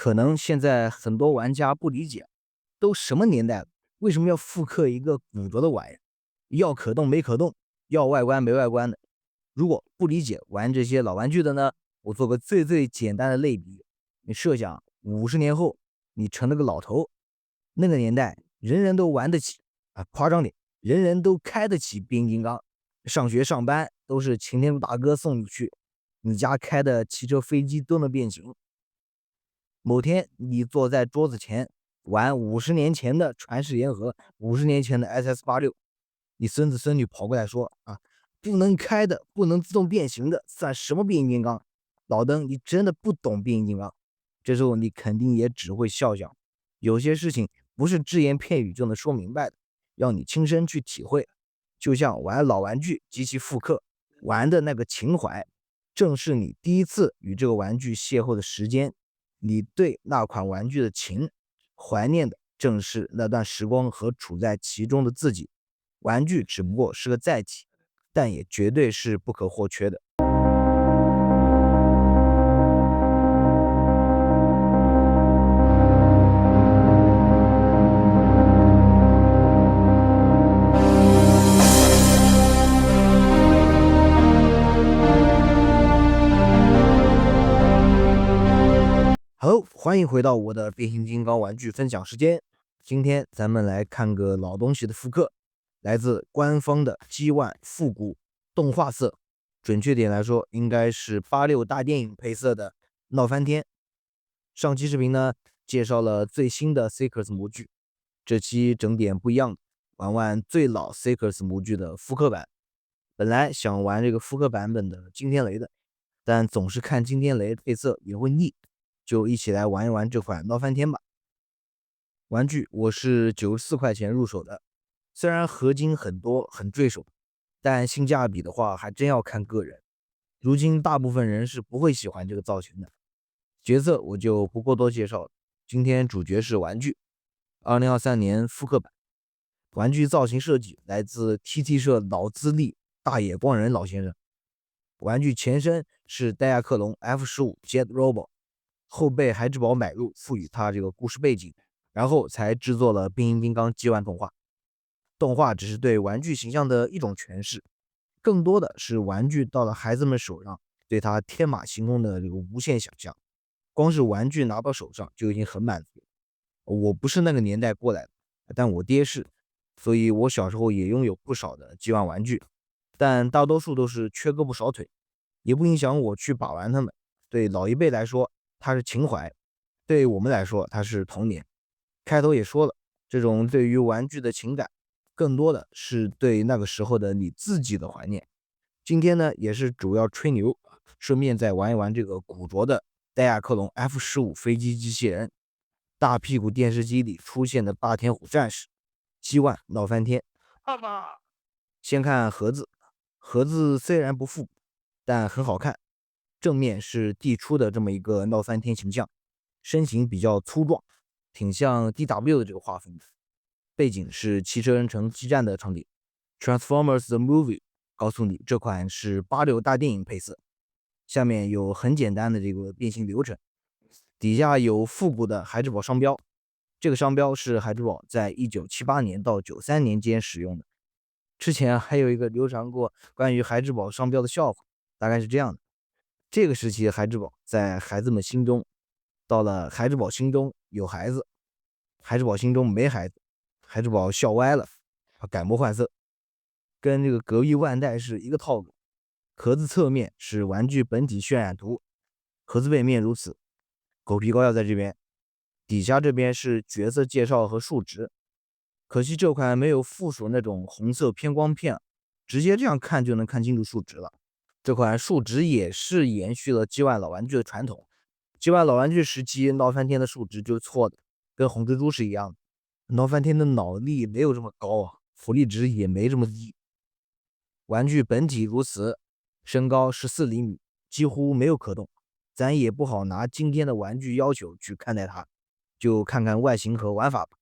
可能现在很多玩家不理解，都什么年代了，为什么要复刻一个古着的玩意儿？要可动没可动，要外观没外观的。如果不理解玩这些老玩具的呢，我做个最简单的类比，你设想50年后，你成了个老头，那个年代人人都玩得起啊，夸张点，人人都开得起变形金刚，上学上班都是擎天柱大哥送你去，你家开的汽车飞机都能变形。某天你坐在桌子前玩50年前的传世岩河，50年前的 SS86，你孙子孙女跑过来说啊，不能开的，不能自动变形的，算什么变形金刚？老登，你真的不懂变形金刚。这时候你肯定也只会笑笑。有些事情不是只言片语就能说明白的，要你亲身去体会。就像玩老玩具及其复刻，玩的那个情怀，正是你第一次与这个玩具邂逅的时间。你对那款玩具的情，怀念的正是那段时光和处在其中的自己。玩具只不过是个载体，但也绝对是不可或缺的。好，欢迎回到我的变形金刚玩具分享时间。今天咱们来看个老东西的复刻，来自官方的 G1 复古动画色，准确点来说，应该是86大电影配色的闹翻天。上期视频呢，介绍了最新的 Seekers 模具，这期整点不一样，玩玩最老 Seekers 模具的复刻版。本来想玩这个复刻版本的惊天雷的，但总是看惊天雷配色也会腻。就一起来玩一玩这款闹翻天吧。玩具我是94块钱入手的，虽然合金很多很坠手，但性价比的话还真要看个人。如今大部分人是不会喜欢这个造型的。角色我就不过多介绍了，今天主角是玩具。2023年复刻版，玩具造型设计来自 TT 社老资历大野光人老先生。玩具前身是戴亚克隆 F15 Jet Robot。后被孩之宝买入，赋予它这个故事背景，然后才制作了变形金刚 G1 动画。动画只是对玩具形象的一种诠释，更多的是玩具到了孩子们手上，对它天马行空的这个无限想象。光是玩具拿到手上就已经很满足。我不是那个年代过来的，但我爹是，所以我小时候也拥有不少的 G1 玩具，但大多数都是缺胳膊少腿，也不影响我去把玩它们。对老一辈来说，它是情怀，对我们来说它是童年。开头也说了，这种对于玩具的情感，更多的是对那个时候的你自己的怀念。今天呢，也是主要吹牛，顺便再玩一玩这个古着的戴亚克隆 F15 飞机机器人，大屁股电视机里出现的霸天虎战士，G1闹翻天。爸爸，先看盒子，盒子虽然不复古，但很好看。正面是递出的这么一个闹翻天形象，身形比较粗壮，挺像 DW 的这个画风。背景是汽车人城激战的场景 ，Transformers the Movie 告诉你这款是86大电影配色。下面有很简单的这个变形流程，底下有复古的孩之宝商标，这个商标是孩之宝在1978年到93年间使用的。之前还有一个流传过关于孩之宝商标的笑话，大概是这样的。这个时期的孩之宝在孩子们心中，到了孩之宝心中有孩子，孩之宝心中没孩子，孩之宝笑歪了，改模换色，跟这个隔壁万代是一个套路。盒子侧面是玩具本体渲染图，盒子背面如此。狗皮膏药在这边，底下这边是角色介绍和数值。可惜这款没有附属那种红色偏光片，直接这样看就能看清楚数值了。这款数值也是延续了 G1 老玩具的传统。G1 老玩具时期闹翻天的数值就是错的，跟红蜘蛛是一样的。闹翻天的脑力没有这么高啊，浮力值也没这么低。玩具本体如此，身高14厘米，几乎没有可动，咱也不好拿今天的玩具要求去看待它，就看看外形和玩法吧。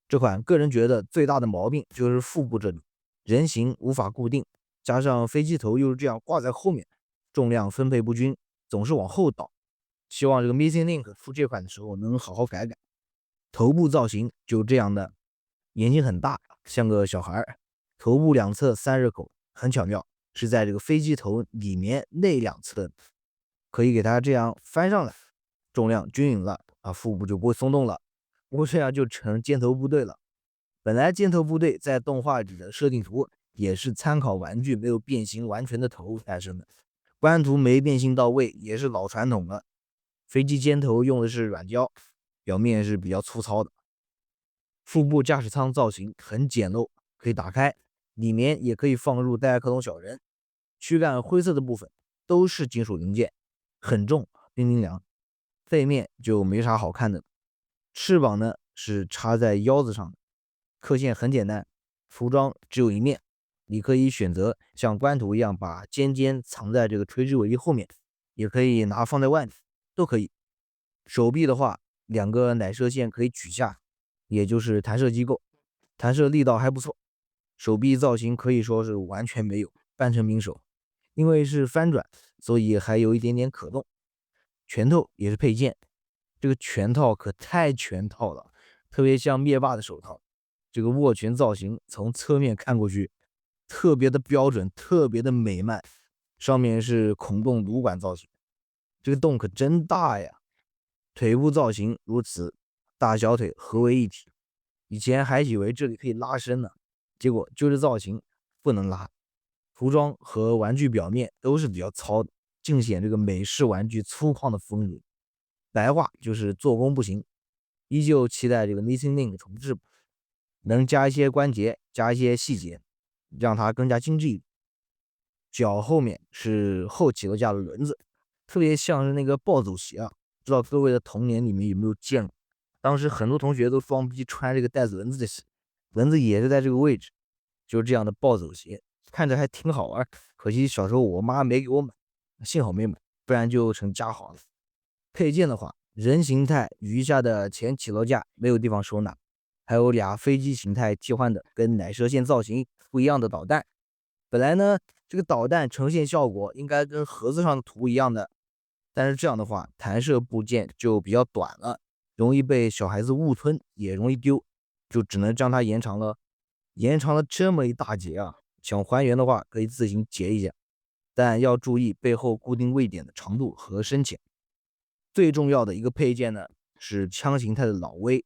这款个人觉得最大的毛病就是腹部这里，人形无法固定，加上飞机头又是这样挂在后面，重量分配不均，总是往后倒。希望这个 Missing Link 出这款的时候能好好改改。头部造型就这样的，眼睛很大，像个小孩，头部两侧散热口很巧妙，是在这个飞机头里面内两侧，可以给它这样翻上来，重量均匀了啊，腹部就不会松动了。不过这样就成尖头部队了。本来尖头部队在动画里的设定图也是参考玩具没有变形完全的头诞生的，官图没变形到位也是老传统了。飞机尖头用的是软胶，表面是比较粗糙的。腹部驾驶舱造型很简陋，可以打开，里面也可以放入戴尔克隆小人。躯干灰色的部分都是金属零件，很重，冰冰凉。背面就没啥好看的。翅膀呢是插在腰子上的，刻线很简单，服装只有一面，你可以选择像官图一样把尖尖藏在这个垂直尾翼后面，也可以拿放在外面，都可以。手臂的话，两个奶射线可以取下，也就是弹射机构，弹射力道还不错。手臂造型可以说是完全没有，半成品手，因为是翻转，所以还有一点点可动。拳头也是配件，这个拳套可太全套了，特别像灭霸的手套。这个握拳造型从侧面看过去，特别的标准，特别的美漫。上面是孔洞撸管造型，这个洞可真大呀。腿部造型如此，大小腿合为一体。以前还以为这里可以拉伸呢，结果就是造型不能拉。服装和玩具表面都是比较糙的，尽显这个美式玩具粗犷的风格。白话就是做工不行，依旧期待这个 Missing Link 重置，能加一些关节，加一些细节，让它更加精致一点。脚后面是后起落架的轮子，特别像是那个暴走鞋啊，不知道各位的童年里面有没有见过？当时很多同学都装逼穿这个带轮子的鞋，轮子也是在这个位置，就是这样的暴走鞋，看着还挺好玩。可惜小时候我妈没给我买，幸好没买，不然就成家豪了。配件的话，人形态余下的前起落架没有地方收纳，还有俩飞机形态替换的跟奶射线造型不一样的导弹。本来呢，这个导弹呈现效果应该跟盒子上的图一样的，但是这样的话，弹射部件就比较短了，容易被小孩子误吞，也容易丢，就只能将它延长了这么一大截啊！想还原的话，可以自行截一下，但要注意背后固定位点的长度和深浅。最重要的一个配件呢，是枪形态的老威。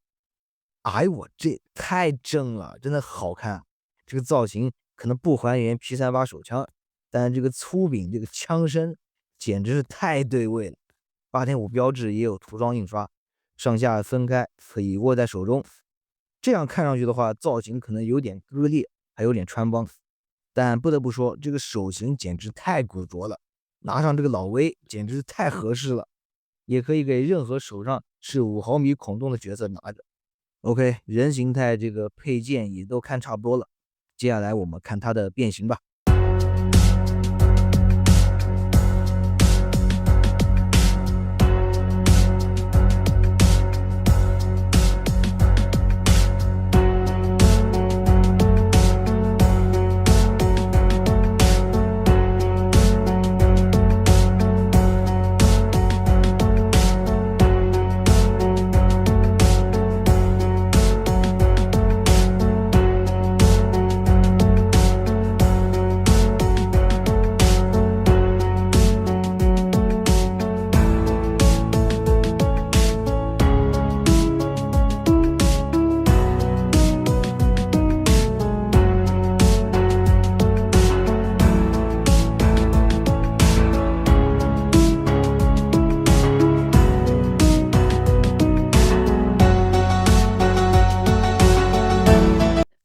哎，我这太正了，真的好看。这个造型可能不还原 P38手枪，但这个粗柄这个枪身简直是太对位了。8.5标志也有涂装印刷，上下分开，可以握在手中。这样看上去的话，造型可能有点割裂，还有点穿帮。但不得不说，这个手型简直太古着了，拿上这个老威简直是太合适了。也可以给任何手上是5毫米孔洞的角色拿着。OK， 人形态这个配件也都看差不多了，接下来我们看它的变形吧。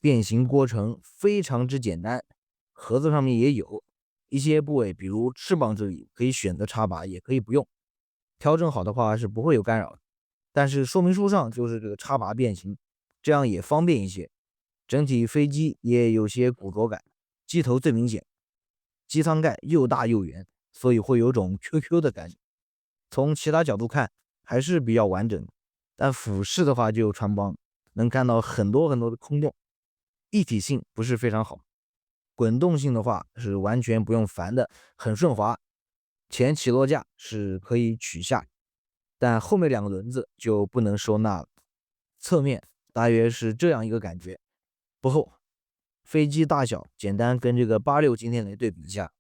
变形过程非常之简单，盒子上面也有一些部位，比如翅膀这里可以选择插拔，也可以不用，调整好的话是不会有干扰的。但是说明书上就是这个插拔变形，这样也方便一些。整体飞机也有些古着感，机头最明显，机舱盖又大又圆，所以会有种 QQ 的感觉。从其他角度看还是比较完整，但俯视的话就有穿帮，能看到很多很多的空洞。一体性不是非常好，滚动性的话是完全不用烦的，很顺滑。前起落架是可以取下，但后面2个轮子就不能收纳了。侧面大约是这样一个感觉，不厚。飞机大小简单跟这个86经典雷对比一下，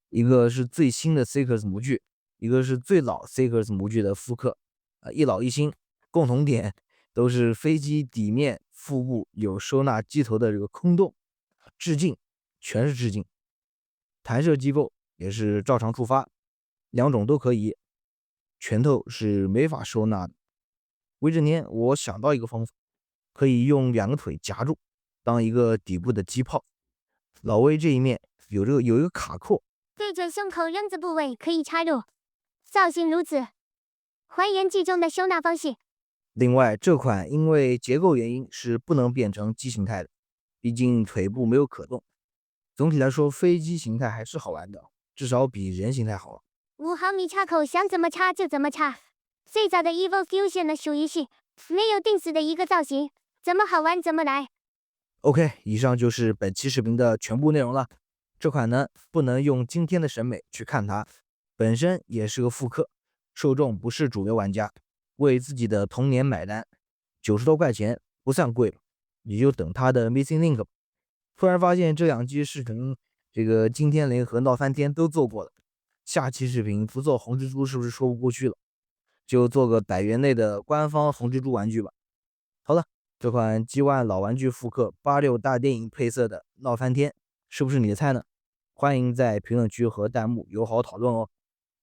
一个是最新的 Seekers 模具，一个是最老 Seekers 模具的复刻，一老一新，共同点都是飞机底面腹部有收纳机头的这个空洞，致敬，全是致敬。弹射机构也是照常触发，2种都可以，拳头是没法收纳的。威震天我想到一个方法，可以用2个腿夹住，当一个底部的机炮。老威这一面有一个卡扣，对准胸口扔子部位可以插入，造型如此，还原机中的收纳方式。另外这款因为结构原因是不能变成机形态的，毕竟腿部没有可动。总体来说飞机形态还是好玩的，至少比人形态好。5毫米插口想怎么插就怎么插，最早的 Evo Fusion 呢属于是没有定死的一个造型，怎么好玩怎么来。OK， 以上就是本期视频的全部内容了。这款呢不能用今天的审美去看它，本身也是个复刻，受众不是主流玩家，为自己的童年买单，90多块钱不算贵，你就等它的 Missing Link 吧。突然发现这2期视频，这个惊天雷和闹翻天都做过了，下期视频不做红蜘蛛是不是说不过去了？就做个100元内的官方红蜘蛛玩具吧。好了，这款G1老玩具复刻86大电影配色的闹翻天，是不是你的菜呢？欢迎在评论区和弹幕友好讨论哦。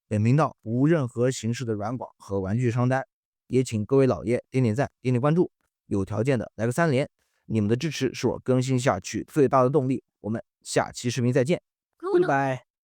本频道无任何形式的软广和玩具商单，也请各位老爷点点赞、点点关注，有条件的来个3连，你们的支持是我更新下去最大的动力。我们下期视频再见，拜拜。